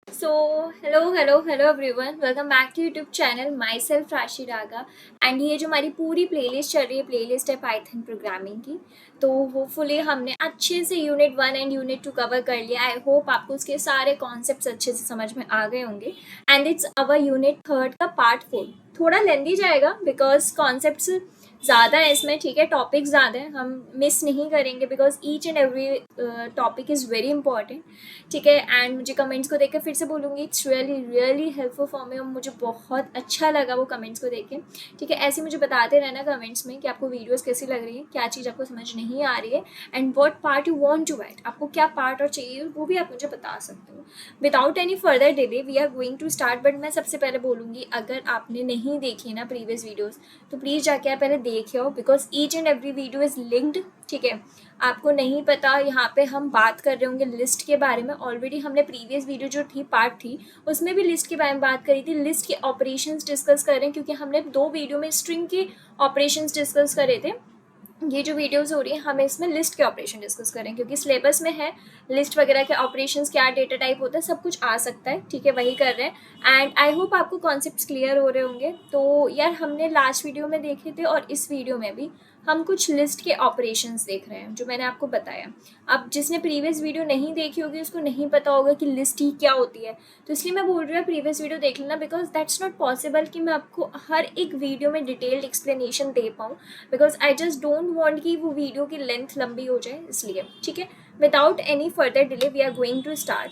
So, hello everyone. Welcome back to YouTube channel. Myself Rashi Raga and ये जो हमारी पूरी प्लेलिस्ट चल रही है प्लेलिस्ट है पाइथन प्रोग्रामिंग की। तो होपफुली हमने अच्छे से यूनिट 1 एंड यूनिट 2 कवर कर लिया। आई होप आपको उसके सारे कॉन्सेप्ट्स अच्छे से समझ में आ गए होंगे। एंड इट्स अवर यूनिट 3 का पार्ट 4। थोड़ा लेंदी जाएगा बिकॉज कॉन्सेप्ट्स ज़्यादा है इसमें, ठीक है। टॉपिक ज़्यादा है, हम मिस नहीं करेंगे because each and every topic is very important, ठीक है। एंड मुझे कमेंट्स को देख के फिर से बोलूँगी it's really helpful for me. और मुझे बहुत अच्छा लगा वो कमेंट्स को देख के, ठीक है। ऐसे मुझे बताते रहना कमेंट्स में कि आपको वीडियोस कैसी लग रही है, क्या चीज़ आपको समझ नहीं आ रही है and what part you want to add, आपको क्या पार्ट और चाहिए वो भी आप मुझे बता सकते हो। Without any further delay we are going to start. But मैं सबसे पहले बोलूँगी अगर आपने नहीं देखी ना प्रीवियस वीडियोज़ तो प्लीज़ जाके आप पहले देखे हो because each and every video is linked, ठीक है। आपको नहीं पता यहाँ पे हम बात कर रहे होंगे लिस्ट के बारे में। ऑलरेडी हमने प्रीवियस वीडियो जो थी पार्ट थी उसमें भी लिस्ट के बारे में बात करी थी। लिस्ट के ऑपरेशंस डिस्कस कर रहे हैं क्योंकि हमने 2 वीडियो में स्ट्रिंग के ऑपरेशंस डिस्कस करे थे। ये जो वीडियोस हो रही है हम इसमें लिस्ट के ऑपरेशन डिस्कस करें क्योंकि सिलेबस में है लिस्ट वगैरह के ऑपरेशंस, क्या डेटा टाइप होता है, सब कुछ आ सकता है, ठीक है। वही कर रहे हैं एंड आई होप आपको कॉन्सेप्ट्स क्लियर हो रहे होंगे। तो यार हमने लास्ट वीडियो में देखे थे और इस वीडियो में भी हम कुछ लिस्ट के ऑपरेशंस देख रहे हैं जो मैंने आपको बताया। अब जिसने प्रीवियस वीडियो नहीं देखी होगी उसको नहीं पता होगा कि लिस्ट ही क्या होती है, तो इसलिए मैं बोल रही हूँ प्रीवियस वीडियो देख लेना बिकॉज दैट्स नॉट पॉसिबल कि मैं आपको हर एक वीडियो में डिटेल्ड एक्सप्लेनेशन दे पाऊँ because I just don't want कि वो वीडियो की लेंथ लंबी हो जाए, इसलिए, ठीक है। Without any further delay we are going to start.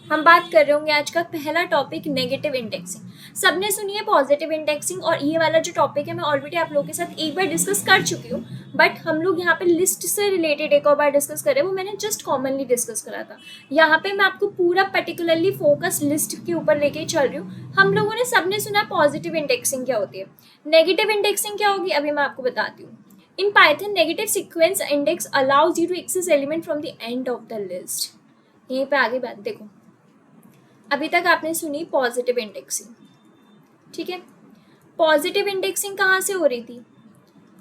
हम बात कर रहे होंगे आज का पहला टॉपिक नेगेटिव इंडेक्सिंग। सबने सुनी है पॉजिटिव इंडेक्सिंग और ये वाला जो टॉपिक है मैं ऑलरेडी आप लोगों के साथ एक बार डिस्कस कर चुकी हूँ। बट हम लोग यहाँ पे लिस्ट से रिलेटेड एक और बार डिस्कस करें, वो मैंने जस्ट कॉमनली डिस्कस करा था। यहाँ पे मैं आपको पूरा पर्टिकुलरली फोकस लिस्ट के ऊपर लेके चल रही हूँ। हम लोगों ने सबने सुना पॉजिटिव इंडेक्सिंग क्या होती है, नेगेटिव इंडेक्सिंग क्या होगी, अभी मैं आपको बताती हूँ। In Python, negative sequence index allows you to access element from the end of the list। यहीं पे आगे बात देखो, अभी तक आपने सुनी पॉजिटिव इंडेक्सिंग, ठीक है। पॉजिटिव इंडेक्सिंग कहाँ से हो रही थी,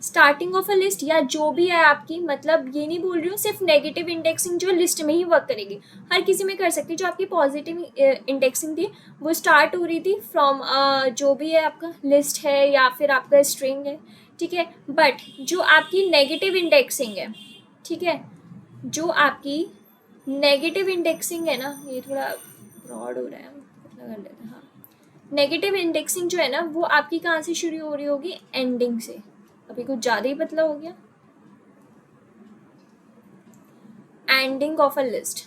स्टार्टिंग ऑफ अ लिस्ट या जो भी है आपकी, मतलब ये नहीं बोल रही हूँ सिर्फ नेगेटिव इंडेक्सिंग जो लिस्ट में ही वर्क करेगी, हर किसी में कर सकती। जो आपकी पॉजिटिव इंडेक्सिंग थी वो स्टार्ट हो रही थी फ्रॉम जो भी है आपका लिस्ट है या फिर आपका स्ट्रिंग है, ठीक है। बट जो आपकी नेगेटिव इंडेक्सिंग है, ठीक है, जो आपकी नेगेटिव इंडेक्सिंग है ना, ये थोड़ा ब्रॉड हो रहा है, पतला कर लेते हैं, हाँ। नेगेटिव इंडेक्सिंग जो है ना वो आपकी कहाँ से शुरू हो रही होगी, एंडिंग से। अभी कुछ ज़्यादा ही पतला हो गया, ending of a list,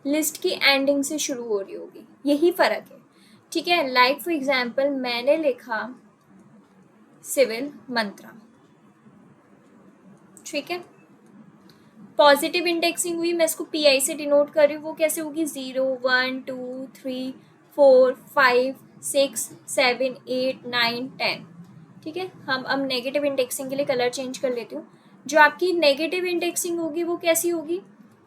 list की एंडिंग से शुरू हो रही होगी, यही फ़र्क है, ठीक है। लाइक फॉर एग्जाम्पल मैंने लिखा सिविल मंत्रा, ठीक है। पॉजिटिव इंडेक्सिंग हुई, मैं इसको पी आई से डिनोट कर रही हूँ, वो कैसे होगी, 0 1 2 3 4 5 6 7 8 9 10, ठीक है। हम अब नेगेटिव इंडेक्सिंग के लिए कलर चेंज कर लेती हूँ। जो आपकी नेगेटिव इंडेक्सिंग होगी वो कैसी होगी,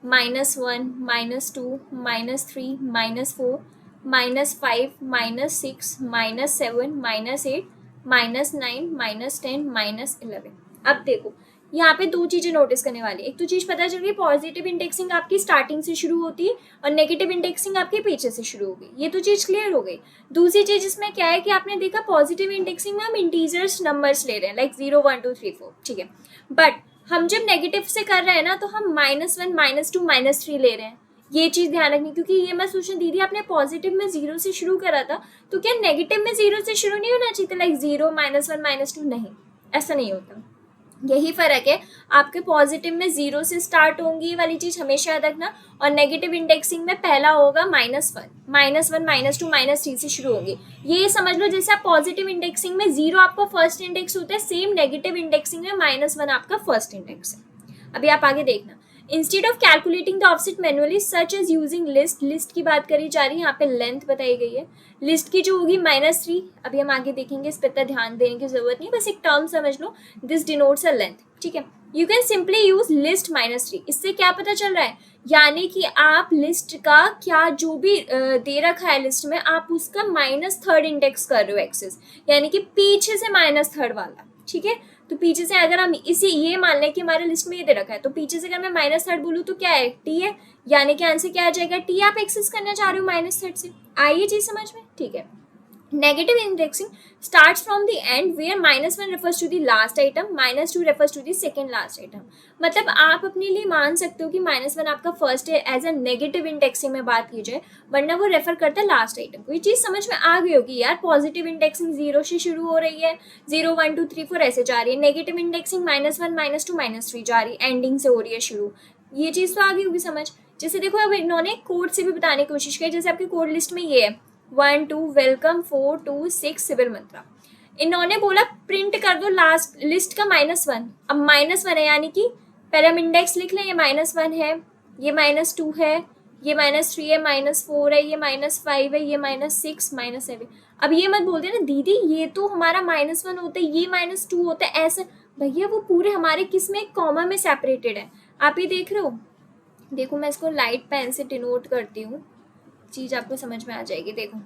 -1 -2 -3 -4 -5 -6 -7 -8 -9 -10 -11। अब देखो यहाँ पे 2 चीजें नोटिस करने वाली है। एक तो चीज पता चल रही है पॉजिटिव इंडेक्सिंग आपकी स्टार्टिंग से शुरू होती है और नेगेटिव इंडेक्सिंग आपके पीछे से शुरू होगी, ये तो चीज क्लियर हो गई। दूसरी चीज इसमें क्या है कि आपने देखा पॉजिटिव इंडेक्सिंग में हम इंटीजर्स नंबर्स ले रहे हैं, लाइक 0 1 2 3 4, ठीक है। बट हम जब नेगेटिव से कर रहे हैं ना तो हम -1 -2 -3 ले रहे हैं, ये चीज ध्यान रखनी। क्योंकि ये मैं सोचूं दीदी आपने पॉजिटिव में 0 से शुरू करा था तो क्या नेगेटिव में 0 से शुरू नहीं होना चाहिए था, लाइक 0 -1 -2, नहीं, ऐसा नहीं होता। यही फर्क है, आपके पॉजिटिव में 0 से स्टार्ट होंगी ये वाली चीज हमेशा याद रखना, और नेगेटिव इंडेक्सिंग में पहला होगा -1 -1 -2 -3 से शुरू होंगी। ये समझ लो जैसे आप पॉजिटिव इंडेक्सिंग में 0 आपका फर्स्ट इंडेक्स होता है, सेम नेगेटिव इंडेक्सिंग में -1 आपका फर्स्ट इंडेक्स है। अभी आप आगे देखना, instead of calculating the offset manually such as using list, list की बात करी जा रही है, यहाँ पे लेंथ बताई गई है। लिस्ट की जो होगी -3, अभी हम आगे देखेंगे, इस पर इतना ध्यान देने की जरूरत नहीं, बस एक टर्म समझ लो, दिस डिनोट्स अ लेंथ, ठीक है। You can simply use list -3। इससे क्या पता चल रहा है, यानी कि आप लिस्ट का क्या जो भी दे रखा है लिस्ट में आप उसका -3 इंडेक्स कर रहे हो एक्सेस, यानी कि पीछे से -3 वाला, ठीक है। तो पीछे से अगर हम इसी ये मान लें कि हमारे लिस्ट में ये दे रखा है, तो पीछे से अगर मैं -3 बोलूँ तो क्या है, टी है, यानी कि आंसर क्या आ जाएगा, टी आप एक्सेस करना चाह रहे हो -3 से। आइए चीज समझ में, ठीक है। Negative indexing starts from the end where -1 refers to the last item, -2 refers to the second last item. मतलब आप अपने लिए मान सकते हो कि -1 आपका फर्स्ट है, एज अ नेगेटिव इंडेक्सिंग में बात की जाए, वरना वो रेफर करता है लास्ट आइटम को। ये चीज़ समझ में आ गई होगी यार। पॉजिटिव इंडेक्सिंग 0 से शुरू हो रही है, 0 1 2 3 4 ऐसे जा रही है। नेगेटिव इंडेक्सिंग -1 -2 -3 जा रही है, एंडिंग से हो रही है शुरू। ये चीज़ तो आ गई होगी समझ। जैसे देखो अब इन्होंने कोड से भी बताने की कोशिश की, जैसे आपकी कोड लिस्ट में ये है 1 2 वेलकम 4 2 6 सिविल मंत्रा। इन्होंने बोला प्रिंट कर दो लास्ट लिस्ट का -1। अब -1 है, यानी कि पहले हम इंडेक्स लिख लें, ये -1 है, ये -2 है, ये -3 है, -4 है, ये -5 है, ये -6 -7। अब ये मत बोल देना दीदी ये तो हमारा -1 होता है, ये -2 होता है, ऐसे भैया वो पूरे हमारे किस में, कॉमा में सेपरेटेड है। आप ये देख रहे हो, देखो मैं इसको लाइट पेन से डिनोट करती हूँ, चीज आपको समझ में आ जाएगी। देखो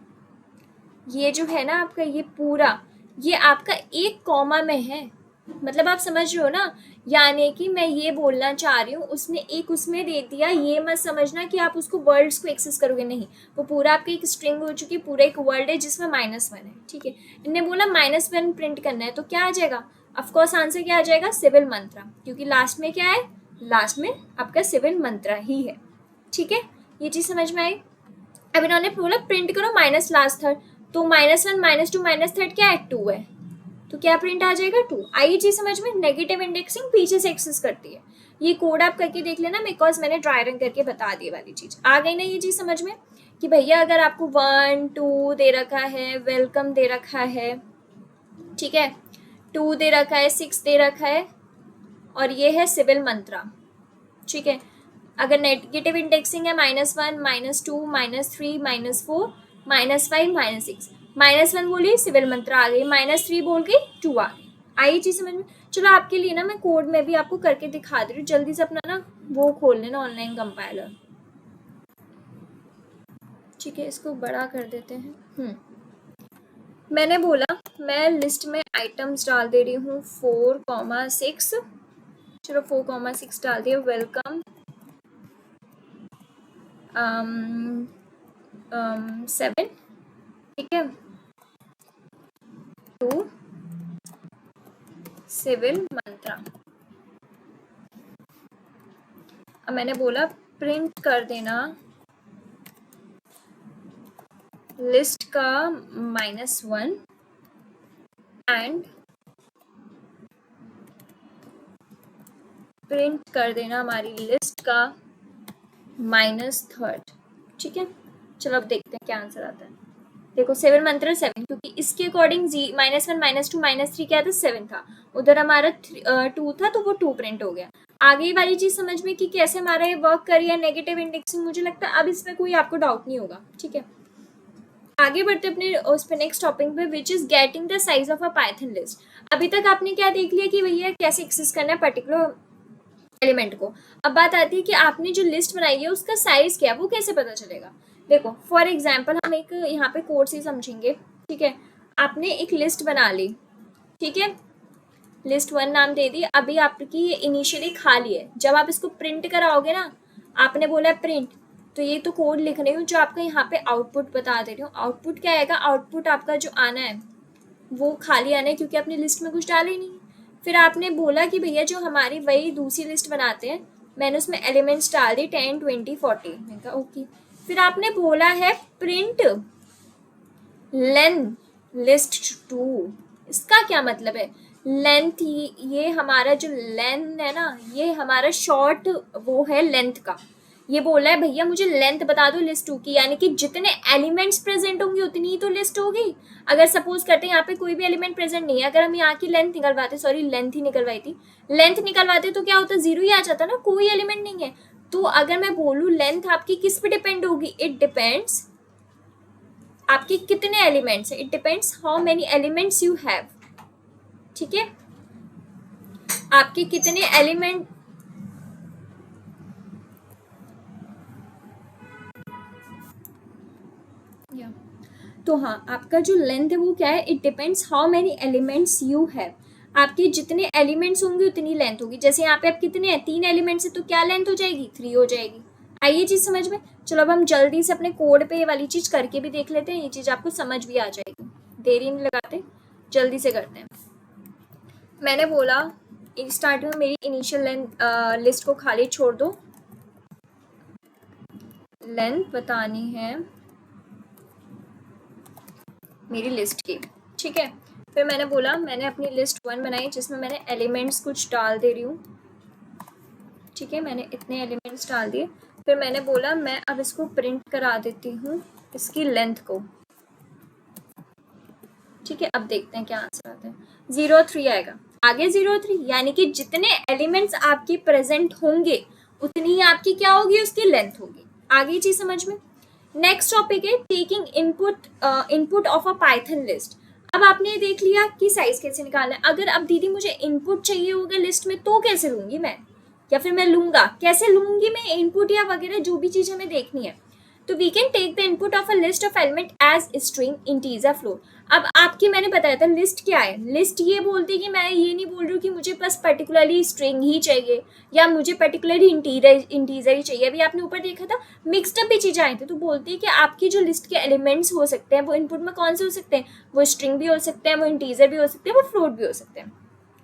ये जो है ना आपका, ये पूरा ये आपका एक कॉमा में है, मतलब आप समझ रहे हो ना। यानी कि मैं ये बोलना चाह रही हूँ, उसने एक उसमें दे दिया, ये मत समझना कि आप उसको वर्ड्स को एक्सेस करोगे, नहीं, वो पूरा आपकी एक स्ट्रिंग हो चुकी है, पूरा एक वर्ड है जिसमें -1 है, ठीक है। इन्हें बोला -1 प्रिंट करना है, तो क्या आ जाएगा, ऑफकोर्स आंसर क्या आ जाएगा, सिविल मंत्रा, क्योंकि लास्ट में क्या है, लास्ट में आपका सिविल मंत्रा ही है, ठीक है। ये चीज समझ में आई। अब इन्होंने बोला प्रिंट करो माइनस लास्ट थर्ड, तो -1 -2 -3 क्या है, 2 है, तो क्या प्रिंट आ जाएगा 2। आई चीज समझ में। नेगेटिव इंडेक्सिंग पीछे से एक्सेस करती है, ये कोड आप करके देख लेना, बिकॉज मैंने ड्राई रन करके बता दी वाली चीज। आ गई ना ये चीज समझ में, कि भैया अगर आपको 1 2 दे रखा है, वेलकम दे रखा है, ठीक है, 2 दे रखा है, 6 दे रखा है, और ये है सिविल मंत्रा, ठीक है। अगर नेगेटिव इंडेक्सिंग है -1 -2 -3 -4 -5 -6, -1 बोली सिविल मंत्रा आ गई, -3 बोल गई 2 आ गई। आई चीज समझ में। चलो आपके लिए ना मैं कोड में भी आपको करके दिखा दे रही हूँ, जल्दी से अपना ना वो खोल लेना ऑनलाइन कंपाइलर, ठीक है। इसको बड़ा कर देते हैं। मैंने बोला मैं लिस्ट में आइटम्स डाल दे रही हूँ 4,6, चलो 4,6 डाल दिया, वेलकम 7, ठीक है, 2 सिविल मंत्रा। अब मैंने बोला प्रिंट कर देना लिस्ट का -1 एंड प्रिंट कर देना हमारी लिस्ट का -3, ठीक है। चलो अब देखते हैं क्या आंसर आता है। देखो सिविल मंत्रा 7, क्योंकि इसके अकॉर्डिंग -1 -2 -3 क्या था, 7 था, उधर हमारा 2 था, तो वो 2 प्रिंट हो गया। आगे वाली चीज समझ में कि कैसे हमारा ये वर्क कर रहा है नेगेटिव इंडेक्सिंग, मुझे लगता है अब इसमें कोई आपको डाउट नहीं होगा, ठीक है। आगे बढ़ते अपने उस पे नेक्स्ट टॉपिक पे, which is getting the size of a Python list. अभी तक आपने क्या देख लिया कि भैया कैसे एक्सेस करना है पर्टिकुलर एलिमेंट को। अब बात आती है कि आपने जो लिस्ट बनाई है उसका साइज क्या है, वो कैसे पता चलेगा। देखो फॉर एग्जाम्पल हम एक यहाँ पे कोड से समझेंगे, ठीक है। आपने एक लिस्ट बना ली, ठीक है, लिस्ट 1 नाम दे दी। अभी आपकी ये इनिशियली खाली है, जब आप इसको प्रिंट कराओगे ना, आपने बोला प्रिंट, तो ये तो कोड लिख रही हूँ जो आपका यहाँ पे आउटपुट बता दे रही हूँ। आउटपुट क्या आएगा, आउटपुट आपका जो आना है वो खाली आना है, क्योंकि आपने लिस्ट में कुछ डाला ही नहीं। फिर आपने बोला कि भैया जो हमारी वही दूसरी लिस्ट बनाते हैं, मैंने उसमें एलिमेंट्स डाल दी 10 20 40, मैंने कहा ओके। फिर आपने बोला है प्रिंट लेंथ लिस्ट 2। इसका क्या मतलब है, लेंथ, ये हमारा जो लेंथ है ना, ये हमारा शॉर्ट वो है लेंथ का। ये बोला है भैया मुझे लेंथ बता दो लिस्ट 2 की, यानी कि जितने एलिमेंट्स प्रेजेंट होंगे उतनी ही तो लिस्ट होगी। अगर सपोज करते हैं यहाँ पे कोई भी एलिमेंट प्रेजेंट नहीं है, अगर हम यहाँ की लेंथ निकलवाते, सॉरी लेंथ ही निकलवाई थी, लेंथ निकलवाते तो क्या होता, 0 ही आ जाता ना, कोई एलिमेंट नहीं है। तो अगर मैं बोलूँ लेंथ आपकी किस पे डिपेंड होगी, इट डिपेंड्स आपके कितने एलिमेंट्स है, it depends how many elements you have, ठीक है, आपके कितने एलिमेंट। तो हाँ आपका जो लेंथ है वो क्या है, it depends how many elements you have. आपके जितने एलिमेंट्स होंगे उतनी लेंथ होगी। जैसे यहाँ पे आप कितने हैं, 3 एलिमेंट्स है, तो क्या लेंथ हो जाएगी, 3 हो जाएगी। आइए चीज समझ में। चलो अब हम जल्दी से अपने कोड पे ये वाली चीज करके भी देख लेते हैं, ये चीज आपको समझ भी आ जाएगी। देरी नहीं लगाते, जल्दी से करते हैं। मैंने बोला स्टार्टिंग में मेरी इनिशियल लिस्ट को खाली छोड़ दो, लेंथ बतानी है मेरी लिस्ट की, ठीक है। फिर मैंने बोला मैंने अपनी लिस्ट 1 बनाई जिसमें मैंने एलिमेंट्स कुछ डाल दे रही हूँ, ठीक है, मैंने इतने एलिमेंट्स डाल दिए। फिर मैंने बोला मैं अब इसको प्रिंट करा देती हूँ इसकी लेंथ को, ठीक है। अब देखते हैं क्या आंसर आता है। 0 3 आएगा, आगे 0 3, यानी कि जितने एलिमेंट्स आपके प्रेजेंट होंगे उतनी ही आपकी क्या होगी, उसकी लेंथ होगी। आगे चीज समझ में। नेक्स्ट टॉपिक है taking input of a Python list. अब आपने देख लिया कि साइज कैसे निकालना है। अगर अब दीदी मुझे इनपुट चाहिए होगा लिस्ट में तो कैसे लूंगी मैं, या फिर मैं लूंगा कैसे, लूंगी मैं इनपुट या वगैरह जो भी चीज हमें देखनी है। तो we can take the input of a list of element as string integer float. अब आपकी मैंने बताया था लिस्ट क्या है, लिस्ट ये बोलती है कि मैं ये नहीं बोल रही हूँ कि मुझे बस पर्टिकुलरली स्ट्रिंग ही चाहिए या मुझे पर्टिकुलरली इंटीजर ही चाहिए। अभी आपने ऊपर देखा था मिक्सड अप भी चीजें आई थी, तो बोलती है कि आपकी जो लिस्ट के एलिमेंट्स हो सकते हैं वो इनपुट में कौन से हो सकते हैं, वो स्ट्रिंग भी हो सकते हैं, वो इंटीजर भी हो सकते हैं, वो फ्लोट भी हो सकते हैं।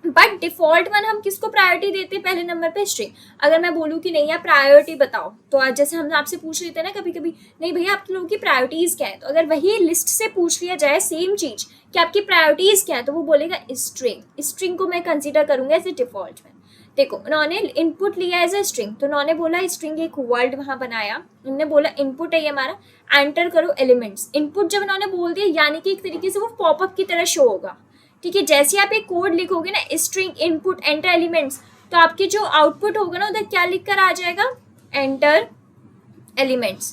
बट डिफॉल्ट वन हम किसको प्रायोरिटी देते हैं, पहले नंबर पे स्ट्रिंग। अगर मैं बोलूँ कि नहीं यार प्रायोरिटी बताओ, तो आज जैसे हम आपसे पूछ लेते हैं ना कभी कभी, नहीं भैया आप लोगों की प्रायोरिटीज क्या है, तो अगर वही लिस्ट से पूछ लिया जाए सेम चीज कि आपकी प्रायोरिटीज क्या है, तो वो बोलेगा स्ट्रिंग। स्ट्रिंग को मैं कंसिडर करूंगा एज ए डिफॉल्ट वन। देखो उन्होंने इनपुट लिया एज ए स्ट्रिंग, तो उन्होंने बोला स्ट्रिंग एक वर्ड वहां बनाया, उन्होंने बोला इनपुट है ये हमारा, एंटर करो एलिमेंट्स। इनपुट जब उन्होंने बोल दिया यानी कि एक तरीके से वो पॉपअप की तरह शो होगा, ठीक है। जैसे आप एक कोड लिखोगे ना स्ट्रिंग इनपुट एंटर एलिमेंट्स, तो आपकी जो आउटपुट होगा ना उधर क्या लिख कर आ जाएगा, एंटर एलिमेंट्स,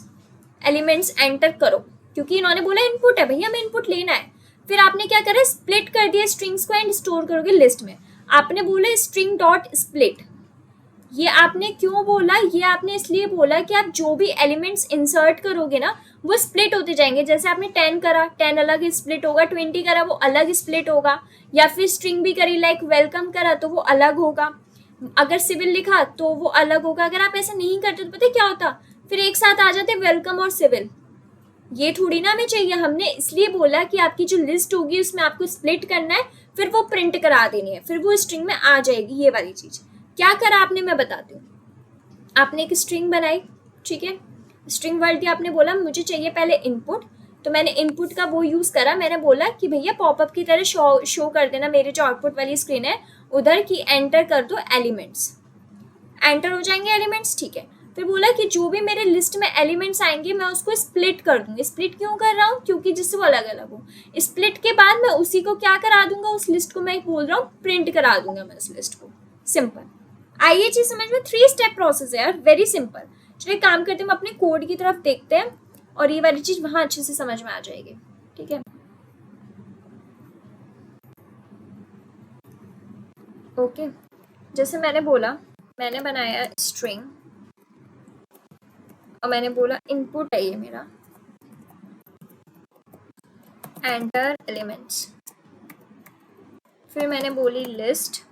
एलिमेंट्स एंटर करो, क्योंकि इन्होंने बोला इनपुट है भैया हमें इनपुट लेना है। फिर आपने क्या करा, स्प्लिट कर दिया स्ट्रिंग्स को एंड स्टोर करोगे लिस्ट में। आपने बोला स्ट्रिंग डॉट स्प्लिट, ये आपने क्यों बोला, ये आपने इसलिए बोला कि आप जो भी एलिमेंट्स इंसर्ट करोगे ना वो स्प्लिट होते जाएंगे। जैसे आपने 10 करा 10 अलग स्प्लिट होगा, 20 करा वो अलग स्प्लिट होगा, या फिर स्ट्रिंग भी करी लाइक वेलकम करा तो वो अलग होगा, अगर सिविल लिखा तो वो अलग होगा। अगर आप ऐसा नहीं करते तो पता क्या होता, फिर एक साथ आ जाते वेलकम और सिविल। ये थोड़ी ना हमें चाहिए, हमने इसलिए बोला कि आपकी जो लिस्ट होगी उसमें आपको स्प्लिट करना है, फिर वो प्रिंट करा देनी है, फिर वो स्ट्रिंग में आ जाएगी। ये वाली चीज क्या करा आपने, मैं बताती हूँ। आपने एक स्ट्रिंग बनाई, ठीक है, स्ट्रिंग वर्ड दिया, आपने बोला मुझे चाहिए पहले इनपुट, तो मैंने इनपुट का वो यूज करा, मैंने बोला कि भैया पॉपअप की तरह शो कर देना मेरे जो आउटपुट वाली स्क्रीन है उधर की एंटर कर दो एलिमेंट्स, एंटर हो जाएंगे एलिमेंट्स, ठीक है। फिर बोला कि जो भी मेरे लिस्ट में एलिमेंट्स आएंगे मैं उसको स्प्लिट कर दूंगी। स्प्लिट क्यों कर रहा हूँ, क्योंकि जिससे वो अलग अलग हो। स्प्लिट के बाद मैं उसी को क्या करा दूंगा, उस लिस्ट को मैं बोल रहा हूँ प्रिंट करा दूंगा मैं उस लिस्ट को। सिंपल, आइए चीज समझ में। 3 स्टेप प्रोसेस है यार, वेरी सिंपल। चलिए काम करते हैं, हम अपने कोड की तरफ देखते हैं और ये वाली चीज वहां अच्छे से समझ में आ जाएगी, ठीक है। ओके, जैसे मैंने बोला मैंने बनाया स्ट्रिंग और मैंने बोला इनपुट है ये मेरा, एंटर एलिमेंट्स। फिर मैंने बोली लिस्ट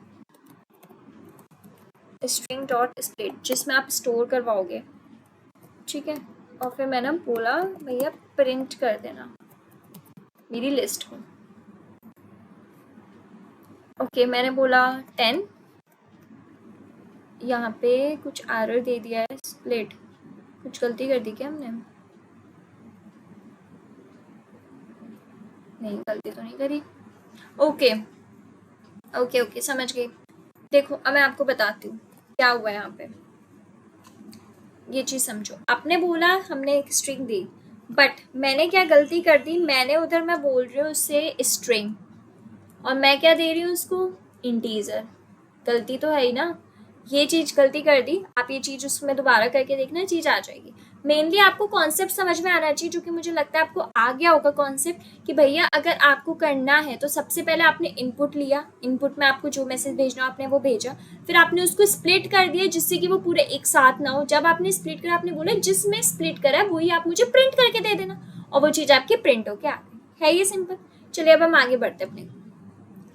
स्ट्रिंग डॉट स्प्लिट जिसमें आप स्टोर करवाओगे, ठीक है। और फिर मैंने बोला भैया प्रिंट कर देना मेरी लिस्ट को। ओके, मैंने बोला 10, यहाँ पे कुछ एरर दे दिया है, स्प्लिट, कुछ गलती कर दी क्या हमने, नहीं गलती तो नहीं करी। ओके ओके ओके समझ गई। देखो अब मैं आपको बताती हूँ क्या हुआ यहाँ पे, ये चीज समझो। आपने बोला हमने एक स्ट्रिंग दी, बट मैंने क्या गलती कर दी, मैंने उधर मैं बोल रही हूँ उससे स्ट्रिंग और मैं क्या दे रही हूँ उसको इंटीजर। गलती तो है ही ना, ये चीज गलती कर दी। आप ये चीज उसमें दोबारा करके देखना, चीज आ जाएगी। मेनली आपको कॉन्सेप्ट समझ में आना चाहिए, जो कि मुझे लगता है आपको आ गया होगा कॉन्सेप्ट कि भैया अगर आपको करना है तो सबसे पहले आपने इनपुट लिया, इनपुट में आपको जो मैसेज भेजना आपने वो भेजा, फिर आपने उसको स्प्लिट कर दिया जिससे कि वो पूरे एक साथ ना हो। जब आपने स्प्लिट करा आपने बोला जिसमें स्प्लिट करा है वही आप मुझे प्रिंट करके दे देना और वो चीज आपकी प्रिंट होके आ गई है। ये सिंपल। चलिए अब हम आगे बढ़ते अपने।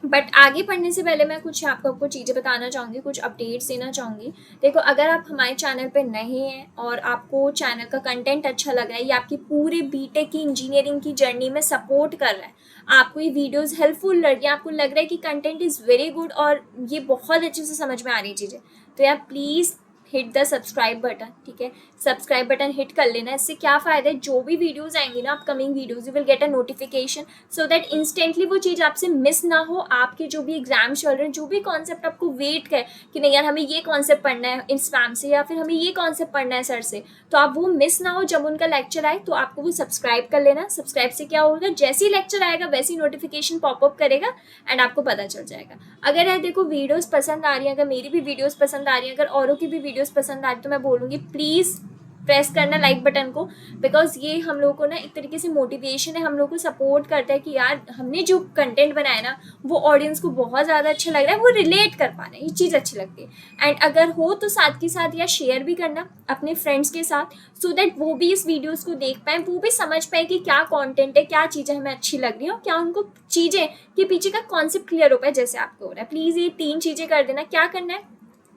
बट आगे पढ़ने से पहले मैं कुछ आपको चीज़ें बताना चाहूँगी, कुछ अपडेट्स देना चाहूँगी। देखो, अगर आप हमारे चैनल पे नए हैं और आपको चैनल का कंटेंट अच्छा लग रहा है या आपकी पूरे बीटेक की इंजीनियरिंग की जर्नी में सपोर्ट कर रहा है, आपको ये वीडियोस हेल्पफुल लग रही है, आपको लग रहा है कि कंटेंट इज़ वेरी गुड और ये बहुत अच्छे से समझ में आ रही चीज़ें, तो यार please hit the subscribe button. ठीक है, सब्सक्राइब बटन हिट कर लेना। इससे क्या फ़ायदा है, जो भी वीडियोस आएंगी ना upcoming videos, you will get a notification so that instantly वो चीज़ आपसे मिस ना हो। आपके जो भी एग्जाम चल रहे हैं, जो भी कॉन्सेप्ट आपको वेट है कि नहीं यार हमें ये कॉन्सेप्ट पढ़ना है इंस्टाग्राम से या फिर हमें ये कॉन्सेप्ट पढ़ना है सर से, तो आप वो मिस ना हो। जब उनका लेक्चर आए तो आपको वो सब्सक्राइब कर लेना। सब्सक्राइब से क्या होगा, जैसे ही लेक्चर आएगा वैसे ही नोटिफिकेशन पॉपअप करेगा एंड आपको पता चल जाएगा। अगर है देखो वीडियोस पसंद आ रही है, अगर मेरी भी वीडियोस पसंद आ रही है, अगर औरों की भी वीडियोस पसंद आ रही है, तो मैं बोलूँगी प्लीज़ प्रेस करना लाइक बटन को, बिकॉज ये हम लोग को ना एक तरीके से मोटिवेशन है, हम लोग को सपोर्ट करता है कि यार हमने जो कंटेंट बनाया ना वो ऑडियंस को बहुत ज़्यादा अच्छा लग रहा है, वो रिलेट कर पा रहे हैं, ये चीज़ अच्छी लगती है। एंड अगर हो तो साथ के साथ या शेयर भी करना अपने फ्रेंड्स के साथ, सो दैट वो भी इस वीडियोज़ को देख पाएँ, वो भी समझ पाए कि क्या कॉन्टेंट है, क्या चीज़ें हमें अच्छी लग रही है और क्या उनको चीज़ें के पीछे का कॉन्सेप्ट क्लियर हो पाए जैसे आपको हो रहा है। प्लीज़ ये 3 चीज़ें कर देना। क्या करना है,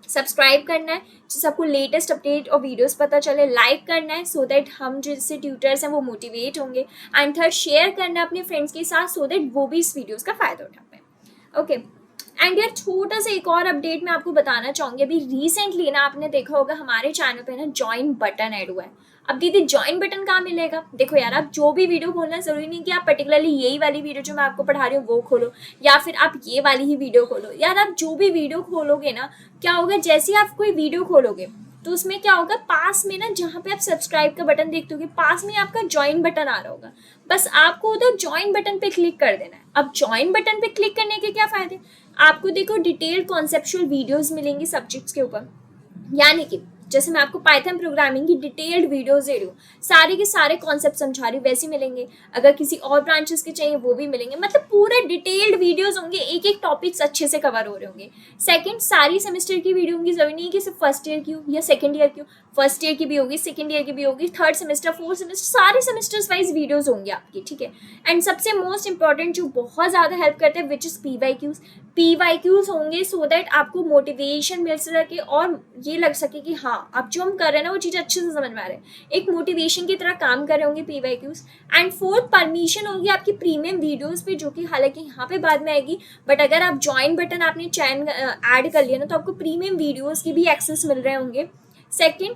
सब्सक्राइब करना है जिससे आपको लेटेस्ट अपडेट और वीडियोस पता चले, लाइक करना है सो दैट हम जिससे ट्यूटर्स हैं वो मोटिवेट होंगे, एंड थर्ड शेयर करना है अपने फ्रेंड्स के साथ सो दैट वो भी इस वीडियोस का फ़ायदा उठा पाए। ओके, एंड यार छोटा सा एक और अपडेट मैं आपको बताना चाहूँगी। अभी रिसेंटली ना आपने देखा होगा हमारे चैनल पे ना ज्वाइन बटन ऐड हुआ है। अब दीदी ज्वाइन बटन कहाँ मिलेगा, देखो यार आप जो भी वीडियो खोलना ज़रूरी नहीं कि आप पर्टिकुलरली यही वाली वीडियो जो मैं आपको पढ़ा रही हूँ वो खोलो या फिर आप ये वाली ही वीडियो खोलो। यार आप जो भी वीडियो खोलोगे ना, क्या होगा, जैसे ही आप कोई वीडियो खोलोगे तो उसमें क्या होगा, पास में ना जहाँ पे आप सब्सक्राइब का बटन देखते होगे पास में आपका ज्वाइन बटन आ रहा होगा, बस आपको उधर ज्वाइन बटन पे क्लिक कर देना है। अब ज्वाइन बटन पे क्लिक करने के क्या फ़ायदे, आपको देखो डिटेल्ड कॉन्सेप्चुअल वीडियोस मिलेंगी सब्जेक्ट्स के ऊपर, यानी कि जैसे मैं आपको पाइथन प्रोग्रामिंग की डिटेल्ड वीडियोस दे रही हूँ, सारे के सारे कॉन्सेप्ट समझा रही हूँ, वैसे मिलेंगे। अगर किसी और ब्रांचेस के चाहिए वो भी मिलेंगे, मतलब पूरा डिटेल्ड वीडियोस होंगे, एक एक टॉपिक्स अच्छे से कवर हो रहे होंगे। सेकंड, सारी सेमेस्टर की वीडियो होंगी, जरूरी नहीं कि सिर्फ फर्स्ट ईयर की हो या सेकंड ईयर की हो, फर्स्ट ईयर की भी होगी, सेकंड ईयर की भी होगी, थर्ड सेमेस्टर, फोर्थ सेमेस्टर, सारे सेमेस्टर्स वाइज वीडियोस होंगी आपकी। ठीक है, एंड सबसे मोस्ट इंपॉर्टेंट जो बहुत ज़्यादा हेल्प करते हैं विच इज़ पीवाईक्यूज होंगे सो दैट आपको मोटिवेशन मिल सके और ये लग सके कि हाँ अब जो हम कर रहे हैं ना वो चीज़ अच्छे से समझ में आ रहे हैं, एक मोटिवेशन की तरह काम कर रहे होंगे पीवाईक्यूज। एंड फोर्थ, परमिशन होगी आपकी प्रीमियम वीडियोस पे, जो कि हालांकि यहाँ पे बाद में आएगी, बट अगर आप ज्वाइन बटन आपने चैन ऐड कर लिया ना तो आपको प्रीमियम वीडियोस की भी एक्सेस मिल रहे होंगे। सेकेंड,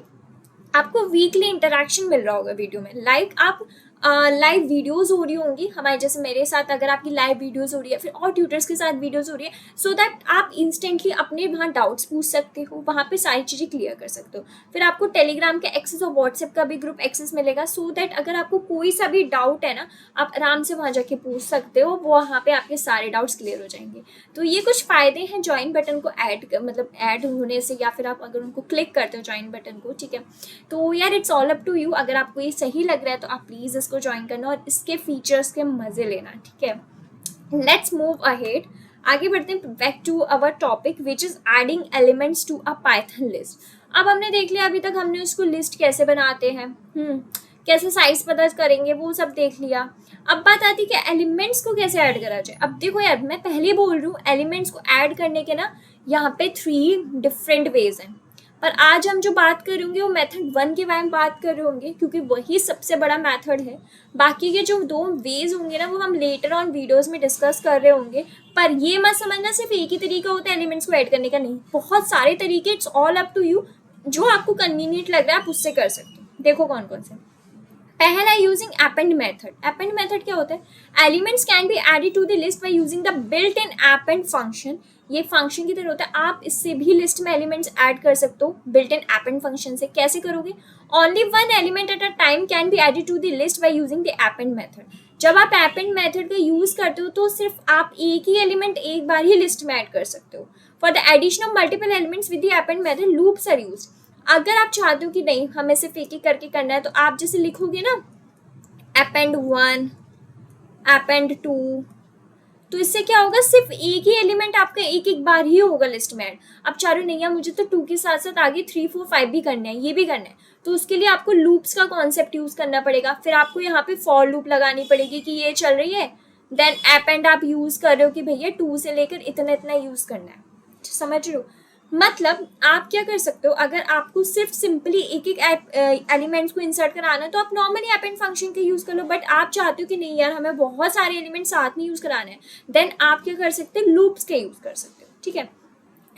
आपको वीकली इंटरेक्शन मिल रहा होगा वीडियो में, लाइक आप लाइव वीडियोस हो रही होंगी हमारे जैसे मेरे साथ, अगर आपकी लाइव वीडियोस हो रही है फिर और ट्यूटर्स के साथ वीडियोस हो रही है, सो दैट आप इंस्टेंटली अपने वहाँ डाउट्स पूछ सकते हो, वहाँ पे सारी चीज़ें क्लियर कर सकते हो। फिर आपको टेलीग्राम का एक्सेस और व्हाट्सएप का भी ग्रुप एक्सेस मिलेगा, सो दैट अगर आपको कोई सा भी डाउट है ना आप आराम से वहाँ जाके पूछ सकते हो, वो वहाँ पे आपके सारे डाउट्स क्लियर हो जाएंगे। तो ये कुछ फ़ायदे हैं ज्वाइन बटन को ऐड होने से, या फिर आप अगर उनको क्लिक करते हो ज्वाइन बटन को। ठीक है, तो यार it's all up to you, अगर आपको ये सही लग रहा है तो आप प्लीज़ इसको ज्वाइन करना और इसके फीचर्स के मज़े लेना। ठीक है, लेट्स मूव अहेड, आगे बढ़ते हैं back to our topic which is adding elements to a Python list. अब हमने देख लिया अभी तक हमने उसको लिस्ट कैसे बनाते हैं, कैसे साइज पता करेंगे वो सब देख लिया। अब बात आती है कि एलिमेंट्स को कैसे ऐड करा जाए। अब देखो यार मैं पहले बोल रही हूँ एलिमेंट्स को ऐड करने के ना यहाँ पे 3 डिफरेंट वेज हैं, पर आज हम जो बात कर रहे होंगे वो मेथड 1 के बारे में बात कर रहे होंगे क्योंकि वही सबसे बड़ा मेथड है। बाकी के जो 2 वेज होंगे ना वो हम लेटर ऑन वीडियोस में डिस्कस कर रहे होंगे, पर ये मत समझना सिर्फ एक ही तरीका होता है एलिमेंट्स को ऐड करने का, नहीं, बहुत सारे तरीके, it's all up to you, जो आपको कन्वीनियंट लग रहा है आप उससे कर सकते हो। देखो कौन कौन से। पहला using append method. Append method क्या होता है, elements can be added to the list by using the built in append function. ये फंक्शन की तरह होता है, आप इससे भी लिस्ट में एलिमेंट्स ऐड कर सकते हो बिल्ट इन अपेंड फंक्शन से। कैसे करोगे, only 1 element at a time can be added to the list by using the append method. जब आप अपेंड मेथड का यूज करते हो तो सिर्फ आप एक ही एलिमेंट एक बार ही लिस्ट में ऐड कर सकते हो। For the addition of multiple elements with the append method loops are used. अगर आप चाहते हो कि नहीं हमें सिर्फ एक एक करके करना है तो आप जैसे लिखोगे ना append 1 append 2, तो इससे क्या होगा, सिर्फ एक ही एलिमेंट आपका एक एक बार ही होगा लिस्ट में ऐड। अब चाह रहे नहीं है मुझे तो 2 के साथ साथ आगे 3 4 5 भी करना है, ये भी करना है, तो उसके लिए आपको लूप्स का कॉन्सेप्ट यूज करना पड़ेगा। फिर आपको यहाँ पे फॉर लूप लगानी पड़ेगी कि ये चल रही है देन अपेंड आप यूज कर रहे हो कि भैया 2 से लेकर इतना इतना यूज करना है, समझ रहे हो। मतलब आप क्या कर सकते हो, अगर आपको सिर्फ सिंपली एक एक एलिमेंट्स को इंसर्ट कराना है तो आप नॉर्मली अपेंड फंक्शन का यूज कर लो, बट आप चाहते हो कि नहीं यार हमें बहुत सारे एलिमेंट साथ में यूज कराने हैं, देन आप क्या कर सकते हो, लूप्स का यूज कर सकते हो, ठीक है।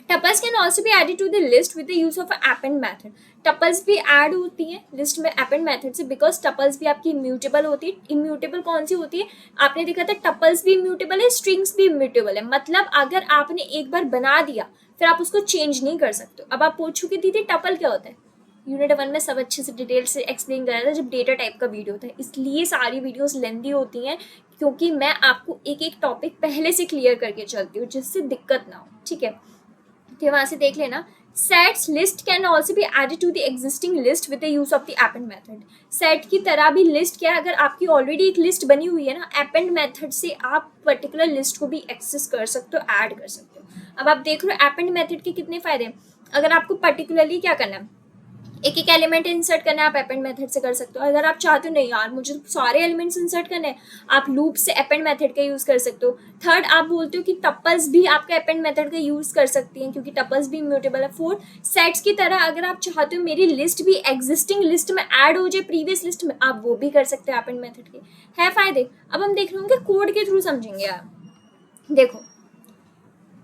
Tuples can also be added to the list with the use of append method. Tuples भी ऐड होती हैं लिस्ट में अपेंड मेथड से, बिकॉज टपल्स भी आपकी इम्यूटेबल होती है। इम्यूटेबल कौन सी होती है, आपने देखा था टपल्स भी इम्यूटेबल है, स्ट्रिंग्स भी इम्यूटेबल है। मतलब अगर आपने एक बार बना दिया फिर आप उसको चेंज नहीं कर सकते। अब आप पूछोगे दीदी टपल क्या होता है, यूनिट 1 में सब अच्छे से डिटेल से एक्सप्लेन कराया था जब डेटा टाइप का वीडियो था, इसलिए सारी वीडियोस लेंदी होती हैं क्योंकि मैं आपको एक एक टॉपिक पहले से क्लियर करके चलती हूँ जिससे दिक्कत ना हो, ठीक है। तो वहां से देख लेना। Sets list can also be added to the existing list with the use of the append method. Set की तरह भी लिस्ट क्या है, अगर आपकी ऑलरेडी एक लिस्ट बनी हुई है ना, अपेंड मेथड से आप पर्टिकुलर लिस्ट को भी एक्सेस कर सकते हो, ऐड कर सकते हो। अब आप देख रहे हो अपेंड मेथड के कितने फायदे हैं। अगर आपको पर्टिकुलरली क्या करना है, एक एक एलिमेंट इंसर्ट करना है, आप अपेंड मेथड से कर सकते हो। अगर आप चाहते हो नहीं यार मुझे सारे एलिमेंट्स इंसर्ट करने हैं, आप लूप से अपेंड मेथड का यूज कर सकते हो। थर्ड, आप बोलते हो कि टपल्स भी आपका अपेंड मेथड का यूज कर सकती हैं क्योंकि टपल्स भी इम्यूटेबल है। फोर्थ, सेट्स की तरह अगर आप चाहते हो मेरी लिस्ट भी एग्जिस्टिंग लिस्ट में ऐड हो जाए प्रीवियस लिस्ट में, आप वो भी कर सकते हो अपेंड मेथड के। है फायदे। अब हम देख रहे होंगे कोड के थ्रू समझेंगे यार। देखो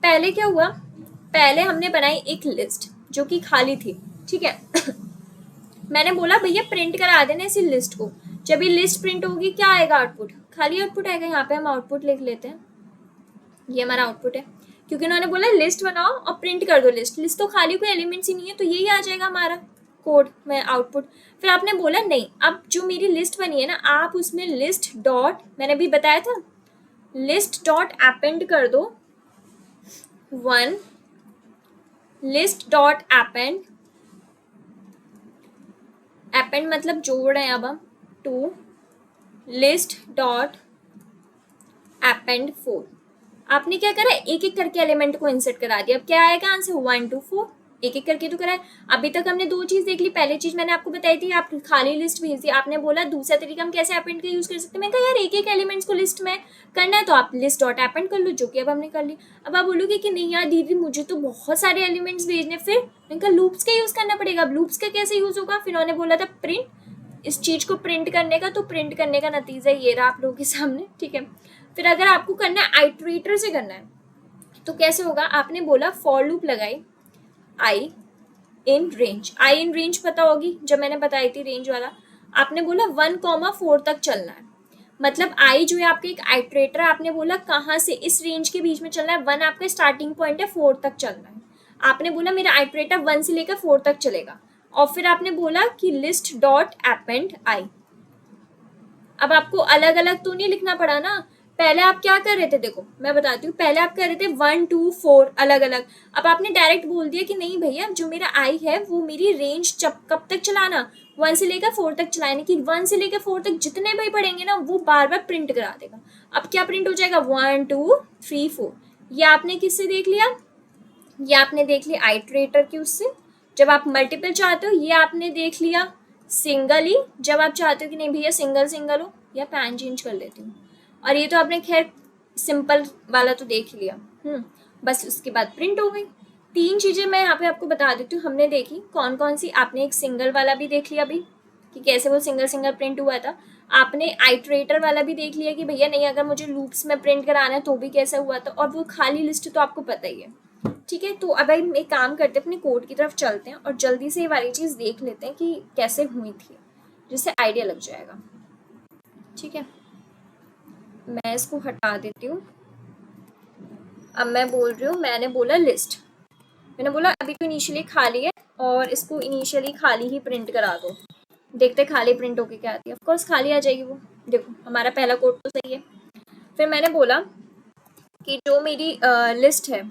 पहले क्या हुआ, पहले हमने बनाई एक लिस्ट जो कि खाली थी, ठीक है। मैंने बोला भैया प्रिंट करा देना इसी लिस्ट को। जब ये लिस्ट प्रिंट होगी क्या आएगा, आउटपुट, खाली आउटपुट आएगा। यहाँ पे हम आउटपुट लिख लेते हैं, ये हमारा आउटपुट है क्योंकि उन्होंने बोला लिस्ट बनाओ और प्रिंट कर दो लिस्ट। लिस्ट तो खाली कोई एलिमेंट्स ही नहीं है तो यही आ जाएगा हमारा कोड में आउटपुट। फिर आपने बोला नहीं, अब जो मेरी लिस्ट बनी है ना, आप उसमें लिस्ट डॉट, मैंने भी बताया था, लिस्ट डॉट अपेंड कर दो 1, लिस्ट डॉट अपेंड, अपेंड मतलब जोड़ रहे हैं अब हम 2, लिस्ट डॉट अपेंड 4। आपने क्या करा, एक एक करके एलिमेंट को इंसर्ट करा दिया। अब क्या आएगा आंसर, 1 2 4, एक एक करके तो कराए। अभी तक हमने दो चीज देख ली। पहली चीज मैंने आपको बताई थी, आप खाली लिस्ट भेज दी। आपने बोला दूसरा तरीका हम कैसे अपेंड का यूज कर सकते हैं। मैं कहा यार एक एक एलिमेंट्स को लिस्ट में करना है तो आप लिस्ट डॉट अपेंड कर लो, जो कि अब हमने कर ली। अब आप बोलोगे कि नहीं यार दीदी मुझे तो बहुत सारे एलिमेंट्स भेजने, फिर मैंने कहा लूप्स का यूज करना पड़ेगा। अब लूप्स का कैसे यूज होगा, फिर उन्होंने बोला था प्रिंट, इस चीज को प्रिंट करने का। तो प्रिंट करने का नतीजा ये रहा आप लोगों के सामने, ठीक है। फिर अगर आपको करना है आइटरेटर से करना है तो कैसे होगा, आपने बोला फॉर लूप लगाई आई in range. I in range पता होगी जब मैंने बताई थी रेंज वाला। आपने बोला 1,4 तक चलना है, मतलब आई जो है आपका एक आइटरेटर, आपने बोला कहाँ से, इस रेंज के बीच में चलना है। 1 आपका स्टार्टिंग पॉइंट है, 4 तक चलना है। आपने बोला मेरा आइटरेटर 1 से लेकर 4 तक चलेगा। और फिर आपने बोला कि लिस्ट डॉट अपेंड आई। अब आपको अलग अलग तो नहीं लिखना पड़ा ना, पहले आप क्या कर रहे थे, देखो मैं बताती हूँ। पहले आप कर रहे थे 1 2 4 अलग अलग। अब आपने डायरेक्ट बोल दिया कि नहीं भैया जो मेरा आई है वो मेरी रेंज कब तक चलाना, 1 से लेकर 4 तक चलाने की। 1 से लेकर 4 तक जितने भी पढ़ेंगे ना वो बार बार प्रिंट करा देगा। अब क्या प्रिंट हो जाएगा, 1 2 3 4। ये आपने किससे देख लिया, ये आपने देख लिया आइटरेटर की उससे। जब आप मल्टीपल चाहते हो ये आपने देख लिया सिंगल ही, जब आप चाहते हो कि नहीं भैया सिंगल सिंगल हो, या पैन चेंज कर लेती हूँ। और ये तो आपने खैर सिंपल वाला तो देख लिया। बस उसके बाद प्रिंट हो गई। 3 चीजें मैं यहाँ पे आपको बता देती हूँ, हमने देखी कौन कौन सी। आपने एक सिंगल वाला भी देख लिया अभी कि कैसे वो सिंगल सिंगल प्रिंट हुआ था। आपने आइटरेटर वाला भी देख लिया कि भैया नहीं अगर मुझे लूप्स में प्रिंट कराना है तो भी कैसे हुआ था। और वो खाली लिस्ट तो आपको पता ही है, ठीक है। तो अब हम एक काम करते हैं, अपने कोड की तरफ चलते हैं और जल्दी से ये वाली चीज़ देख लेते हैं कि कैसे हुई थी, जिससे आइडिया लग जाएगा, ठीक है। मैं इसको हटा देती हूँ। अब मैं बोल रही हूँ, मैंने बोला लिस्ट, मैंने बोला अभी तो इनिशियली खाली है और इसको इनिशियली खाली ही प्रिंट करा दो। देखते खाली प्रिंट होके क्या आती है। ऑफ कोर्स खाली आ जाएगी वो, देखो हमारा पहला कोड तो सही है। फिर मैंने बोला कि जो मेरी लिस्ट है,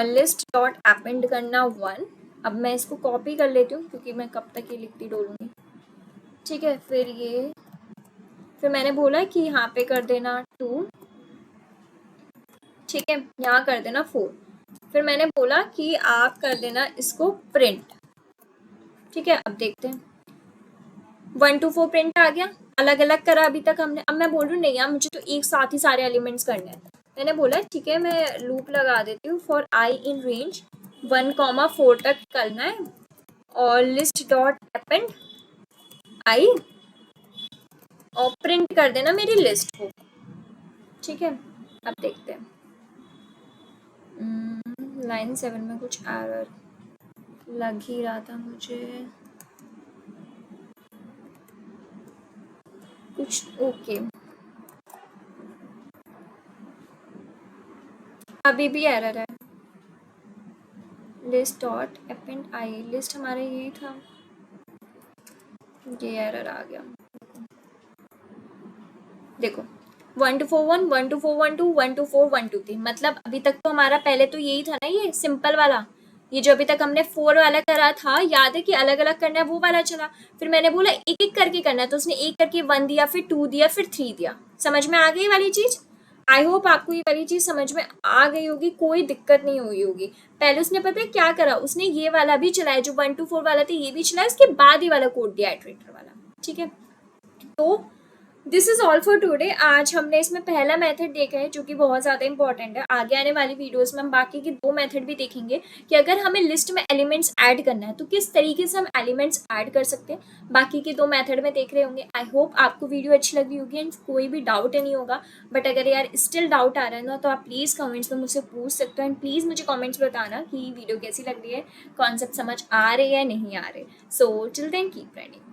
लिस्ट डॉट अपेंड करना 1। अब मैं इसको कॉपी कर लेती हूँ क्योंकि मैं कब तक ये लिखती डोलूंगी, ठीक है। फिर मैंने बोला कि यहाँ पे कर देना 2, ठीक है, यहाँ कर देना 4। फिर मैंने बोला कि आप कर देना इसको प्रिंट, ठीक है। अब देखते हैं 1 2 4 प्रिंट आ गया। अलग अलग करा अभी तक हमने। अब मैं बोल रही हूँ नहीं यार मुझे तो एक साथ ही सारे एलिमेंट्स करने हैं। मैंने बोला ठीक है मैं लूप लगा देती हूँ फॉर आई इन रेंज 1,4 तक करना है और लिस्ट डॉट अपेंड आई और प्रिंट कर देना मेरी लिस्ट को। ठीक है, अब देखते हैं। लाइन 7 में कुछ एरर लग ही रहा था मुझे कुछ। ओके, अभी भी एरर है। लिस्ट डॉट अपेंड आई, लिस्ट हमारा यही था, ये एरर आ गया। देखो 1 2 4 1 1 2 4 1 2 1 2 4 1 2 3, मतलब अभी तक तो हमारा पहले तो यही था ना, ये सिंपल वाला, ये जो अभी तक हमने 4 वाला करा था, याद है कि अलग अलग करना है, वो वाला चला। फिर मैंने बोला एक एक करके करना है, तो उसने एक करके 1 दिया, फिर 2 दिया, फिर 3 दिया। समझ में आ गई वाली चीज? आई होप आपको ये वाली चीज समझ में आ गई होगी, कोई दिक्कत नहीं हुई होगी। पहले उसने पता है क्या करा, उसने ये वाला भी चलाया जो 1 2 4 वाला था, ये भी चलाया, उसके बाद ये वाला कोड दिया इटरेटर वाला। ठीक है, तो this is all for today. आज हमने इसमें पहला मेथड देखा है जो कि बहुत ज़्यादा इंपॉर्टेंट है। आगे आने वाली वीडियोस में हम बाकी के 2 मेथड भी देखेंगे कि अगर हमें लिस्ट में एलिमेंट्स ऐड करना है तो किस तरीके से हम एलिमेंट्स ऐड कर सकते हैं। बाकी के 2 मेथड में देख रहे होंगे। आई होप आपको वीडियो अच्छी लगी होगी एंड कोई भी डाउट नहीं होगा। बट अगर यार स्टिल डाउट आ रहा है ना तो आप प्लीज़ कमेंट्स में मुझसे पूछ सकते हो एंड प्लीज़ मुझे कमेंट्स बताना कि वीडियो कैसी लग रही है, कॉन्सेप्ट समझ आ रहे हैं या नहीं आ रहे। So till then keep running.